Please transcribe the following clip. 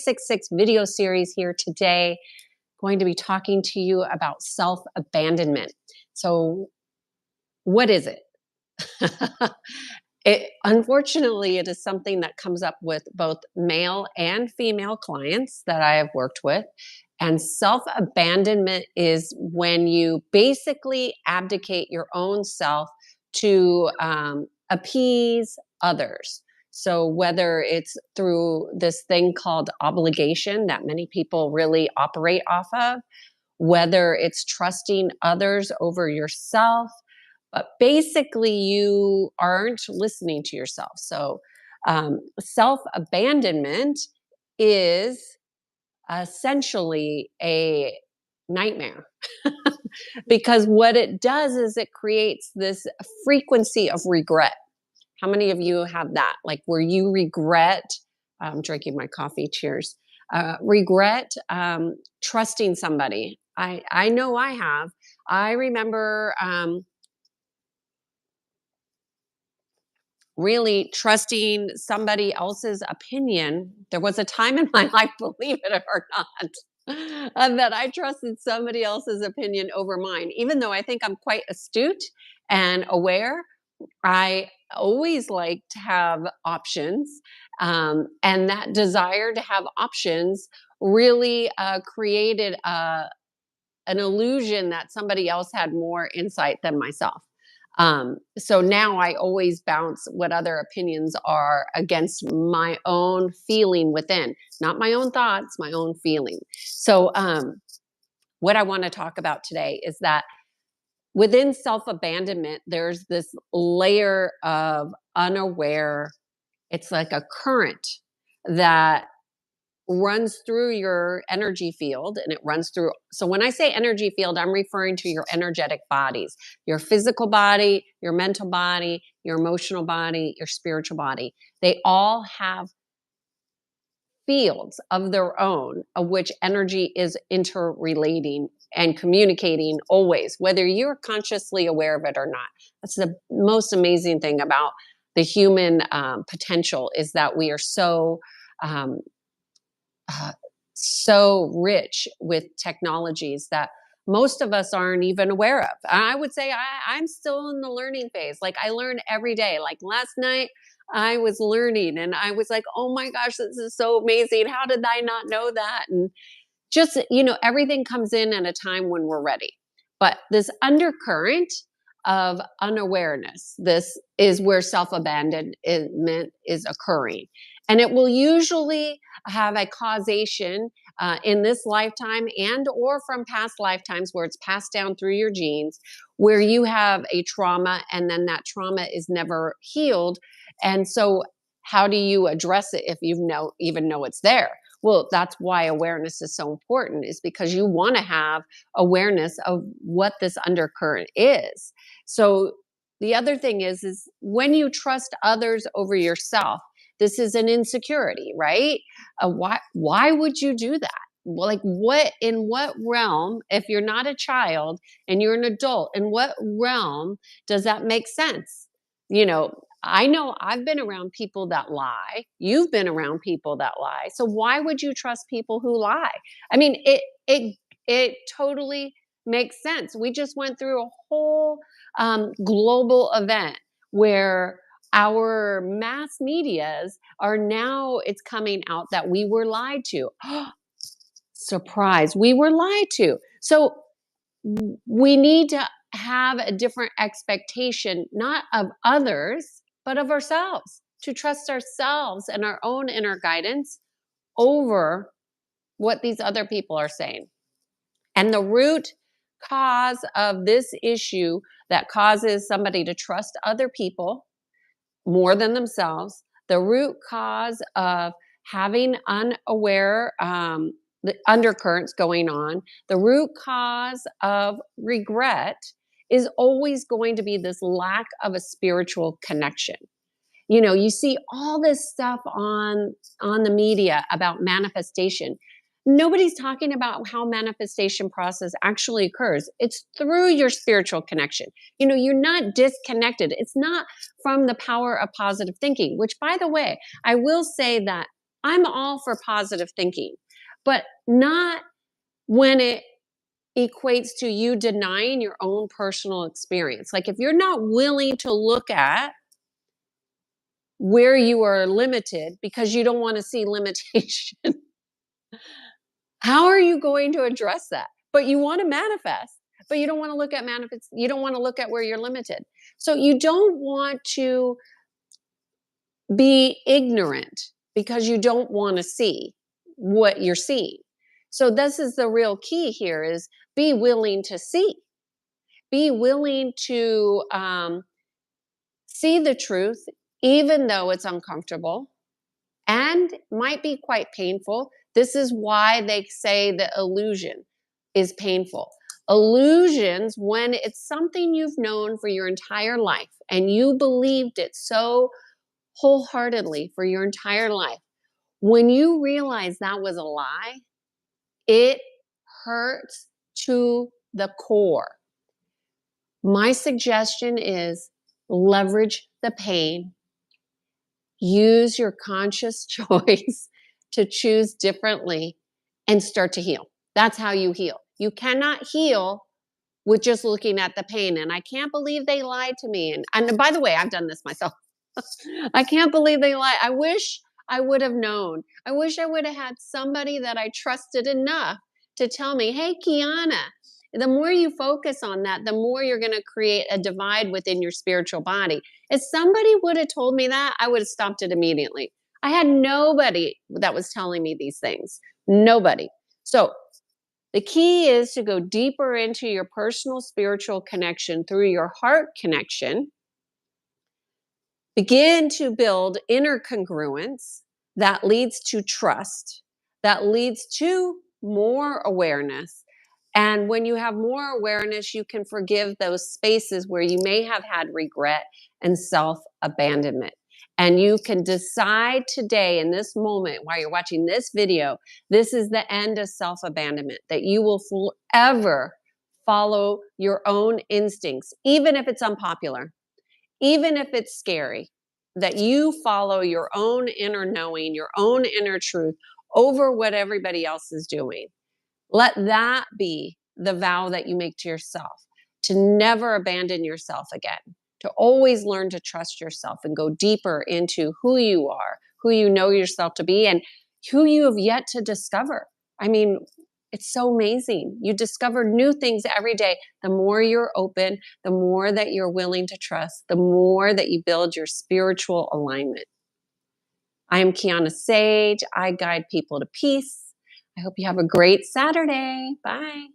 366 video series here today. Going to be talking to you about self-abandonment. So what is it? Unfortunately, it is something that comes up with both male and female clients that I have worked with. And self-abandonment is when you basically abdicate your own self to appease others. So whether it's through this thing called obligation that many people really operate off of, whether it's trusting others over yourself, but basically you aren't listening to yourself. So self-abandonment is essentially a nightmare because what it does is it creates this frequency of regret. How many of you have that? Like where you regret, I'm drinking my coffee, cheers, regret trusting somebody. I know I have. I remember really trusting somebody else's opinion. There was a time in my life, believe it or not, that I trusted somebody else's opinion over mine. Even though I think I'm quite astute and aware, I always like to have options. And that desire to have options really created an illusion that somebody else had more insight than myself. So now I always bounce what other opinions are against my own feeling within, not my own thoughts, my own feeling. So what I want to talk about today is that within self-abandonment, there's this layer of unaware, it's like a current that runs through your energy field and it runs through. So when I say energy field, I'm referring to your energetic bodies, your physical body, your mental body, your emotional body, your spiritual body. They all have fields of their own of which energy is interrelating and communicating always, whether you're consciously aware of it or not. That's the most amazing thing about the human potential, is that we are um, so rich with technologies that most of us aren't even aware of. I would say I'm still in the learning phase. Like I learn every day. Like last night, I was learning and I was like, oh my gosh, this is so amazing. How did I not know that? And just, everything comes in at a time when we're ready. But this undercurrent of unawareness, this is where self-abandonment is occurring. And it will usually have a causation in this lifetime and or from past lifetimes where it's passed down through your genes, where you have a trauma and then that trauma is never healed. And so how do you address it if you even know it's there? Well, that's why awareness is so important, is because you want to have awareness of what this undercurrent is. So the other thing is when you trust others over yourself, this is an insecurity, right? Why would you do that? Like in what realm, if you're not a child and you're an adult, in what realm does that make sense? I know I've been around people that lie. You've been around people that lie. So why would you trust people who lie? I mean, it totally makes sense. We just went through a whole global event where our mass medias are now, it's coming out that we were lied to. Surprise, we were lied to. So we need to have a different expectation, not of others, but of ourselves, to trust ourselves and our own inner guidance over what these other people are saying. And the root cause of this issue that causes somebody to trust other people more than themselves, the root cause of having unaware the undercurrents going on, the root cause of regret is always going to be this lack of a spiritual connection. You see all this stuff on the media about manifestation. Nobody's talking about how manifestation process actually occurs. It's through your spiritual connection. You're not disconnected. It's not from the power of positive thinking, which, by the way, I will say that I'm all for positive thinking, but not when it equates to you denying your own personal experience. Like if you're not willing to look at where you are limited because you don't want to see limitation, how are you going to address that? But you want to manifest, but you don't want to look at manifest. You don't want to look at where you're limited. So you don't want to be ignorant because you don't want to see what you're seeing. So this is the real key here is be willing to see. Be willing to see the truth, even though it's uncomfortable and might be quite painful. This is why they say the illusion is painful. Illusions, when it's something you've known for your entire life and you believed it so wholeheartedly for your entire life, when you realize that was a lie, it hurts to the core. My suggestion is leverage the pain, use your conscious choice to choose differently, and start to heal. That's how you heal. You cannot heal with just looking at the pain. And I can't believe they lied to me. And by the way, I've done this myself. I can't believe they lied. I wish I would have known. I wish I would have had somebody that I trusted enough to tell me, hey, Kiana, the more you focus on that, the more you're going to create a divide within your spiritual body. If somebody would have told me that, I would have stopped it immediately. I had nobody that was telling me these things. Nobody. So the key is to go deeper into your personal spiritual connection through your heart connection. Begin to build inner congruence that leads to trust, that leads to more awareness. And when you have more awareness, you can forgive those spaces where you may have had regret and self abandonment. And you can decide today in this moment while you're watching this video, this is the end of self abandonment, that you will forever follow your own instincts, even if it's unpopular, even if it's scary, that you follow your own inner knowing, your own inner truth over what everybody else is doing. Let that be the vow that you make to yourself, to never abandon yourself again, to always learn to trust yourself and go deeper into who you are, who you know yourself to be, and who you have yet to discover. I mean, it's so amazing. You discover new things every day. The more you're open, the more that you're willing to trust, the more that you build your spiritual alignment. I am Kiana Sage. I guide people to peace. I hope you have a great Saturday. Bye.